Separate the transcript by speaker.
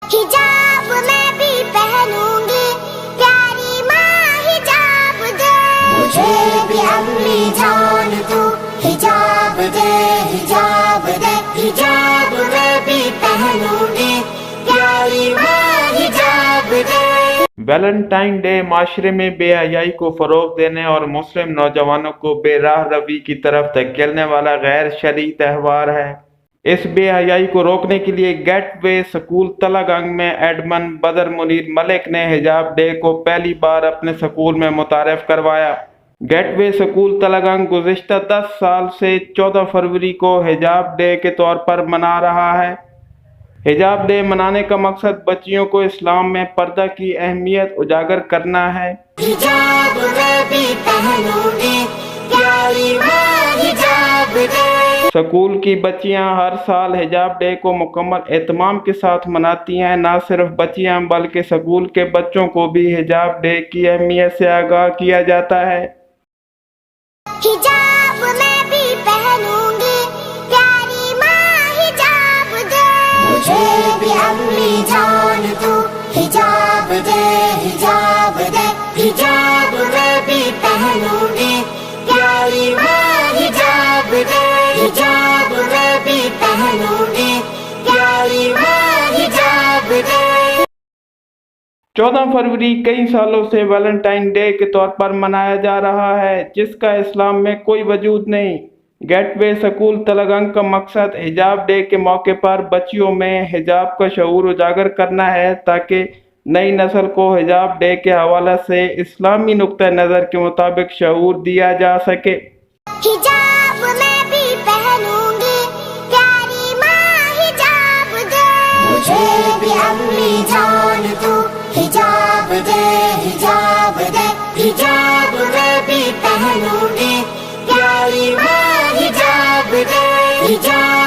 Speaker 1: हिजाब मैं भी पहनूंगी, प्यारी माँ हिजाब दे, मुझे भी अम्मी जान तू हिजाब दे, हिजाब दे, हिजाब मैं भी पहनूंगी, प्यारी माँ हिजाब दे।
Speaker 2: वैलेंटाइन डे माशरे में बेहयाई को फ़रोग़ देने और मुस्लिम नौजवानों को बेराह रवी की तरफ धकेलने वाला गैर शरई त्यौहार है। इस बेहयाई को रोकने के लिए गेटवे स्कूल तलागंग में एडमन बदर मुनीर मलिक ने हिजाब डे को पहली बार अपने स्कूल में मुतारफ़ करवाया। गेटवे स्कूल तलागंग गुज़िश्ता 10 साल से 14 फरवरी को हिजाब डे के तौर पर मना रहा है। हिजाब डे मनाने का मकसद बच्चियों को इस्लाम में पर्दा की अहमियत उजागर करना है।
Speaker 1: हिजाब मैं भी पहनूंगी, प्यारी माँ हिजाब दे।
Speaker 2: स्कूल की बच्चियां हर साल हिजाब डे को मुकम्मल एहतमाम के साथ मनाती हैं। न सिर्फ बच्चियां बल्कि स्कूल के बच्चों को भी हिजाब डे की अहमियत से आगाह किया जाता है।
Speaker 1: हिजाब मैं भी पहनूंगी, प्यारी माँ हिजाब दे, मुझे भी अम्मी जान तू हिजाब दे, हिजाब दे, हिजाब मैं भी पहनूंगी, प्यारी माँ हिजाब दे, हिजाब मैं भी पहनूंगी, प्यारी माँ हिजाब दे।
Speaker 2: 14 फरवरी कई सालों से वैलेंटाइन डे के तौर पर मनाया जा रहा है, जिसका इस्लाम में कोई वजूद नहीं। गेटवे स्कूल तलागंग का मकसद हिजाब डे के मौके पर बच्चियों में हिजाब का शऊर उजागर करना है, ताकि नई नस्ल को हिजाब डे के हवाले से इस्लामी नुक्ता नज़र के मुताबिक शऊर दिया जा सके।
Speaker 1: हिजाब मैं भी पहनूंगी, प्यारी माँ हिजाब दे, मुझे भी अम्मी जान तू हिजाब दे, हिजाब दे, हिजाब मैं भी पहनूंगी, प्यारी माँ हिजाब दे, हिजाब